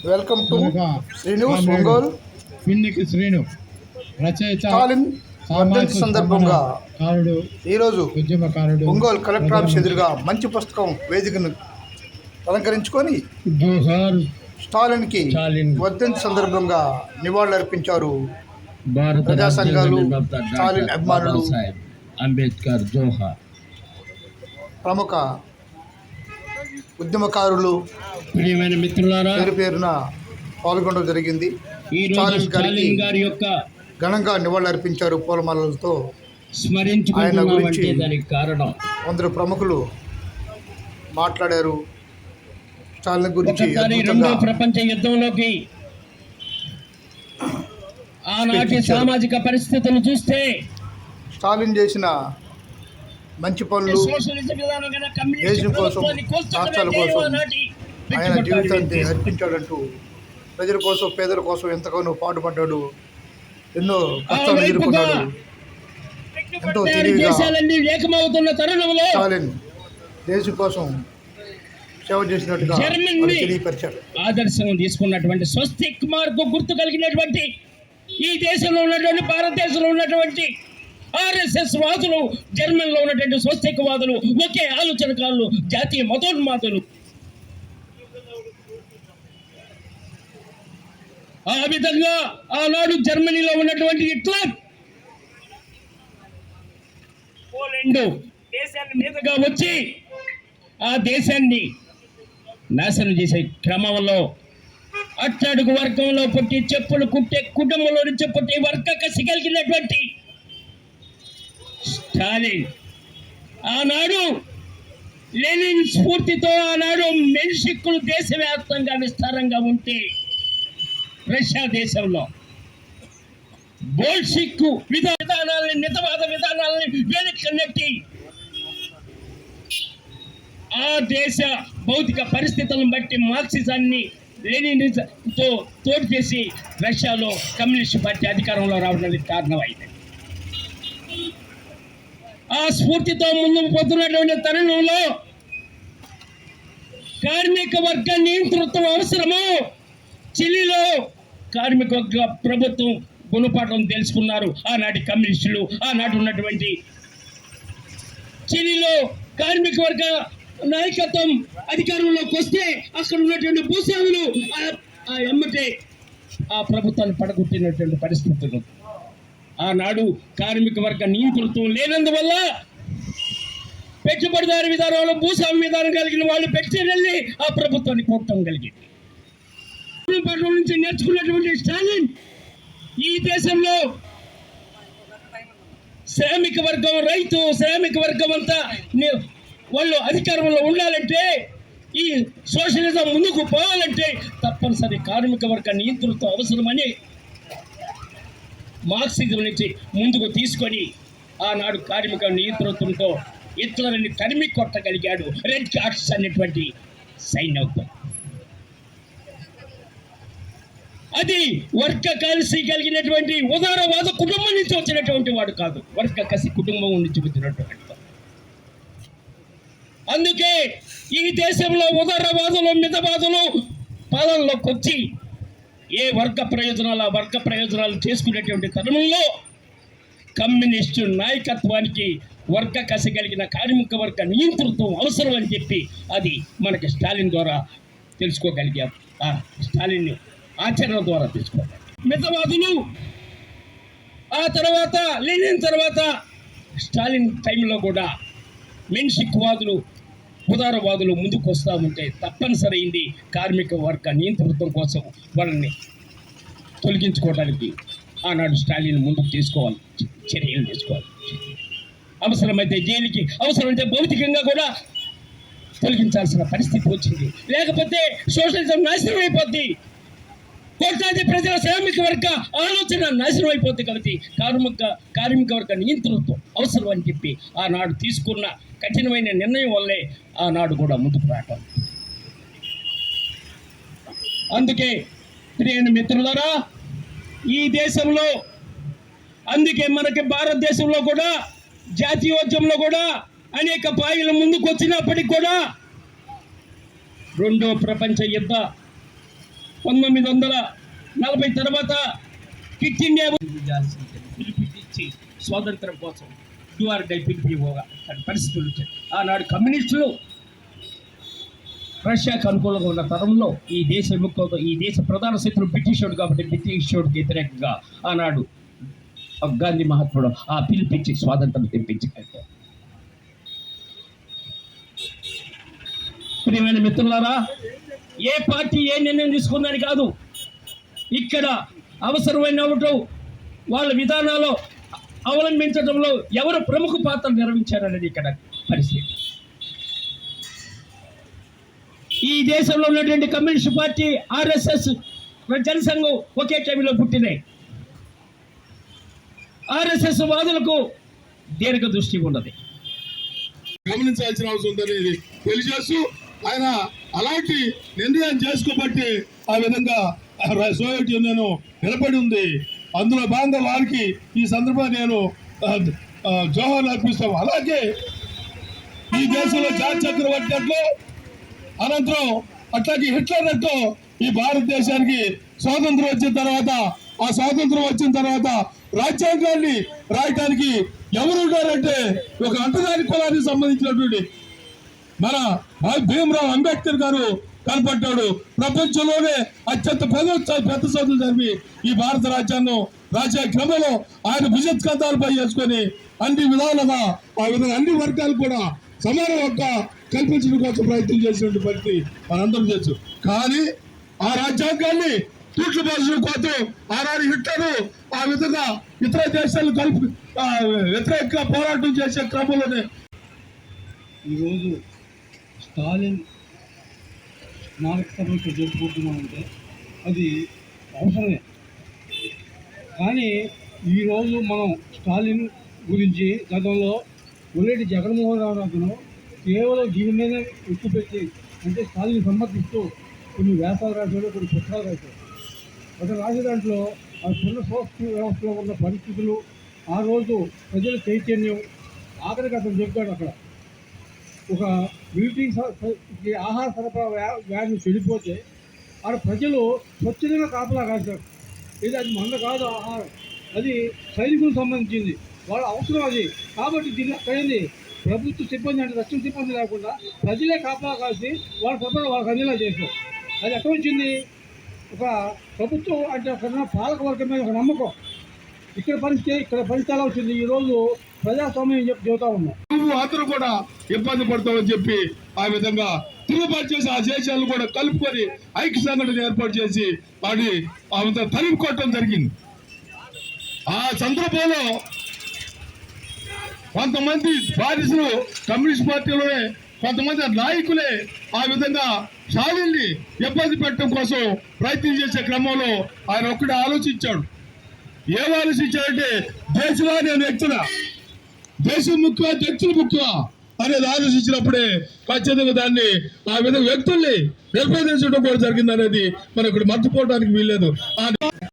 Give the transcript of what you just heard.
Welcome to Srinu Ongole పిన్నికి శ్రీను రచయిత స్టాలిన్ వర్ధంతి సందర్భంగా ఈరోజు ఒంగోలు కలెక్టర్ ఆఫీస్ ఎదురుగా మంచి పుస్తకం వేదికను అలంకరించుకొని స్టాలిన్కి వర్ధంతి సందర్భంగా నివాళులర్పించారు ప్రజా సంఘాలు, స్టాలిన్ అభిమానులు, అంబేద్కర్ జోహార్, ప్రముఖ ఉద్యమకారులు మిత్రులారా, పేరు పేరున పాల్గొనడం జరిగింది. స్టాలిన్ గారి యొక్క ఘనంగా నివాళులర్పించారు పూలమాలలతో. ఆయన గురించి కారణం కొందరు ప్రముఖులు మాట్లాడారు. స్టాలిన్ గురించి రెండో ప్రపంచ యుద్ధంలోకి ఆనాటి సామాజిక పరిస్థితులు చూస్తే స్టాలిన్ చేసిన మంచి పనులు, దేశం కోసం, రాష్ట్రాల కోసం ఆయన జీవితాన్ని అర్పించాడంటూ ప్రజల కోసం, పేదల కోసం ఎంతగానో పాటుపడ్డాడు. ఎన్నో కష్టాలు ఎదుర్కొన్నాడు. ఎంతో తెలివిగా స్టాలిన్ దేశం కోసం సేవ చేసినట్టుగా తెలియపరిచాడు. ఆదర్శం తీసుకున్నటువంటి స్వస్తిక్ మార్కు గుర్తు కలిగినటువంటి ఈ దేశంలో ఉన్నటువంటి, భారతదేశంలో ఉన్నటువంటి ఆర్ఎస్ఎస్ వాదులు, జర్మన్లో ఉన్నటువంటి స్వస్తిక్ వాదులు ఒకే ఆలోచనకారులు, జాతీయ మతోన్మాదులు. ఆ విధంగా ఆనాడు జర్మనీలో ఉన్నటువంటి హిట్లర్ పోలాండ్ దేశాన్ని మీదుగా వచ్చి ఆ దేశాన్ని నాశనం చేసే క్రమంలో అట్టడుగు వర్గంలో పుట్టి చెప్పులు కుట్టే కుటుంబంలో నుంచి పుట్టి వర్గ కసి కలిగినటువంటి స్టాలిన్ ఆనాడు లెనిన్ స్ఫూర్తితో ఆనాడు మెన్షిక్కులు దేశవ్యాప్తంగా విస్తారంగా ఉంటే రష్యా దేశంలో బోల్షిక్ విధానాలని, మితవాద విధానాలని వేదిక నెట్టి ఆ దేశ భౌతిక పరిస్థితులను బట్టి మార్క్సిజాన్ని లెనినిజంతో తోడు చేసి రష్యాలో కమ్యూనిస్ట్ పార్టీ అధికారంలో రావడానికి కారణమైంది. ఆ స్ఫూర్తితో ముందుకు పోతున్నటువంటి తరుణంలో కార్మిక వర్గ నియంతృత్వం అవసరము. చిలీలో కార్మిక వర్గ ప్రభుత్వం గుణపాఠం తెలుసుకున్నారు ఆనాటి కమ్యూనిస్టులు. ఆనాటి ఉన్నటువంటి చిలీలో కార్మిక వర్గ నాయకత్వం అధికారంలోకి వస్తే అక్కడ ఉన్నటువంటి భూస్వాములు ఆ ఎమ్మటే ఆ ప్రభుత్వాన్ని పడగొట్టినటువంటి పరిస్థితులు. ఆనాడు కార్మిక వర్గ నియంతృత్వం లేనందువల్ల పెట్టుబడిదారు విధానంలో భూస్వామి విధానం కలిగిన వాళ్ళు పెట్టుకెళ్ళి ఆ ప్రభుత్వాన్ని కొట్టడం కలిగింది. నుంచి నేర్చుకున్నటువంటి స్టాలిన్ ఈ దేశంలో శ్రామిక వర్గం, రైతు శ్రామిక వర్గం అంతా వాళ్ళు అధికారంలో ఉండాలంటే, ఈ సోషలిజం ముందుకు పోవాలంటే తప్పనిసరి కార్మిక వర్గ నియంతృత్వం అవసరమని మార్క్సిజం నుంచి ముందుకు తీసుకొని ఆనాడు కార్మిక నియంతృత్వంతో హిట్లర్ని తరిమి కొట్టగలిగాడు రెడ్ కార్డ్స్ అనేటువంటి సైన్యంతో. అది వర్గ కసి కలిగినటువంటి ఉదారవాద కుటుంబం నుంచి వచ్చినటువంటి వాడు కాదు, వర్గ కసి కుటుంబం నుంచి వచ్చినటువంటి. అందుకే ఈ దేశంలో ఉదారవాదులు, మితవాదులు పాలనలోకి వచ్చి ఏ వర్గ ప్రయోజనాలు ఆ వర్గ ప్రయోజనాలు చేసుకునేటువంటి తరుణంలో కమ్యూనిస్టు నాయకత్వానికి వర్గ కసి కలిగిన కార్మిక వర్గ నియంతృత్వం అవసరం అని చెప్పి అది మనకి స్టాలిన్ ద్వారా తెలుసుకోగలిగాం. ఆ స్టాలిన్ ఆచరణ ద్వారా తెలుసుకోవాలి. మితవాదులు ఆ తర్వాత లెనిన్ తర్వాత స్టాలిన్ టైంలో కూడా మెన్షిక్ వాదులు, ఉదారవాదులు ముందుకు వస్తూ ఉంటే తప్పనిసరైంది కార్మిక వర్గ నియంతృత్వం కోసం వాళ్ళని తొలగించుకోవడానికి ఆనాడు స్టాలిన్ ముందుకు తీసుకోవాలి, చర్యలు తీసుకోవాలి. అవసరమైతే జైలుకి, అవసరమైతే భౌతికంగా కూడా తొలగించాల్సిన పరిస్థితి వచ్చింది. లేకపోతే సోషలిజం నాశనం అయిపోద్ది, కోట్లాది ప్రజల శ్రామిక వర్గ ఆలోచన నాశనం అయిపోతుంది. కాబట్టి కార్మిక వర్గ నియంతృత్వం అవసరం అని చెప్పి ఆనాడు తీసుకున్న కఠినమైన నిర్ణయం వల్లే ఆనాడు కూడా ముందుకు రావటం. అందుకే ప్రియమైన మిత్రులారా, ఈ దేశంలో, అందుకే మనకి భారతదేశంలో కూడా జాతీయోద్యమంలో కూడా అనేక పాయలు ముందుకు వచ్చినప్పటికి కూడా రెండో ప్రపంచ యుద్ధ 1940 తర్వాత క్విట్ ఇండియా పిలిపించి స్వాతంత్రం కోసం డ్యూఆర్ డై పిలిపిపోగా పరిస్థితులు వచ్చాయి. ఆనాడు కమ్యూనిస్టులు రష్యాకు అనుకూలంగా ఉన్న తరంలో ఈ దేశ విముక్త ఈ దేశ ప్రధాన శత్రువు బ్రిటిషోడు కాబట్టి బ్రిటిషోడికి వ్యతిరేకంగా ఆనాడు గాంధీ మహాత్ముడు ఆ పిలిపించి స్వాతంత్రం తెప్పించారు. ప్రియమైన మిత్రులారా, ఏ పార్టీ ఏ నిర్ణయం తీసుకుందని కాదు, ఇక్కడ అవసరమైన వాళ్ళ విధానాలు అవలంబించడంలో ఎవరు ప్రముఖ పాత్ర నిర్వహించారనేది ఇక్కడ పరిస్థితి. ఈ దేశంలో ఉన్నటువంటి కమ్యూనిస్ట్ పార్టీ, ఆర్ఎస్ఎస్, జనసంఘం ఒకే టైంలో పుట్టినాయి. ఆర్ఎస్ఎస్ వాదులకు దీర్ఘ దృష్టి ఉన్నది, గమనించాల్సిన అవసరం ఉందని తెలియజేస్తూ ఆయన అలాంటి నిర్ణయం చేసుకోబట్టి ఆ విధంగా సోవియట్ యూనియన్ నిలబడి ఉంది. అందులో భాగంగా వారికి ఈ సందర్భంగా నేను జోహార్లు అర్పిస్తాం. అలాగే ఈ దేశంలో జార్జ్ చక్రవర్తి అట్లు అనంతరం అట్లాగే హిట్లర్ అట్లు ఈ భారతదేశానికి స్వాతంత్రం వచ్చిన తర్వాత రాజ్యాంగాన్ని రాయటానికి ఎవరున్నారంటే ఒక అంటరాని కులానికి సంబంధించినటువంటి మన భీమరావు అంబేద్కర్ గారు కనపడ్డాడు. ప్రపంచంలోనే అత్యంత పెద్ద చదువులు జరిపి ఈ భారత రాజ్యాంగం రాజ్య క్రమంలో ఆయన భుజస్కంధాలపై చేసుకొని అన్ని విధాలుగా ఆ విధంగా అన్ని వర్గాలు కూడా సమాన హక్కు కల్పించడం కోసం ప్రయత్నం చేసినటువంటి పరిస్థితి మనందరం తెలుసు. కానీ ఆ రాజ్యాంగాన్ని తూట్లు పోసిన కోసం ఆనాడు హిట్లరు ఆ విధంగా ఇతర దేశాలు వ్యతిరేకంగా పోరాటం చేసే క్రమంలోనే ఈరోజు స్టాలిన్ స్మారక జరుపుకుంటున్నామంటే అది అవసరమే. కానీ ఈరోజు మనం స్టాలిన్ గురించి గతంలో ఉల్లేటి జగన్మోహన్ రావు కేవలం దీని మీద ఎక్కువ పెట్టి అంటే స్టాలిన్ సమర్థిస్తూ కొన్ని వ్యాసాలు రాశాడు, కొన్ని పుస్తకాలు రాశాడు. అతను రాసే దాంట్లో ఆ చిన్న సంస్థ వ్యవస్థలో ఉన్న పరిస్థితులు, ఆ రోజు ప్రజల చైతన్యం, ఆఖరికి అతను చెప్పాడు అక్కడ ఒక మిలిటరీ ఆహార సరఫరా వ్యాధి చెడిపోతే ఆడ ప్రజలు స్వచ్ఛంగా కాపలా కాశారు. ఇది అది మంద కాదు ఆహారం, అది సైనికులకు సంబంధించింది, వాళ్ళ అవసరం అది. కాబట్టి దీన్ని అక్కడైంది ప్రభుత్వ సిబ్బంది అంటే రక్షణ సిబ్బంది లేకుండా ప్రజలే కాపలా కాసి వాళ్ళ సరఫరా వాళ్ళకి అందేలా చేశారు. అది ఎక్కడ వచ్చింది? ఒక ప్రభుత్వం అంటే ఒక పాలక వర్గం మీద ఒక నమ్మకం. ఇక్కడ పరిస్థితి ఎలా వచ్చింది? ఈరోజు ప్రజాస్వామ్యం చెబుతా ఉన్నాం. అందరూ కూడా ఇబ్బంది పడతామని చెప్పి ఆ విధంగా తిరుగుబాటు చేసి ఆ దేశాలను కూడా కలుపుకొని ఐక్య సంఘటన ఏర్పాటు చేసి వాడి ఆ విధంగా తలుపుకోవటం జరిగింది. ఆ సందర్భంలో కొంతమంది బాధితులు కమ్యూనిస్ట్ పార్టీలోనే కొంతమంది నాయకులే ఆ విధంగా స్టాలిన్ని ఇబ్బంది పెట్టడం కోసం ప్రయత్నం చేసే క్రమంలో ఆయన ఒక్కడే ఆలోచించాడు. ఏం ఆలోచించాడంటే దేశంలో నేను వ్యక్తుల దేశం ముఖ్య వ్యక్తులు ముఖ్య అనేది ఆలోచించినప్పుడే ఖచ్చితంగా దాన్ని ఆ విధంగా వ్యక్తుల్ని నిర్బంధించడం కూడా జరిగింది అనేది మనం ఇక్కడ మర్చిపోవడానికి వీల్లేదు.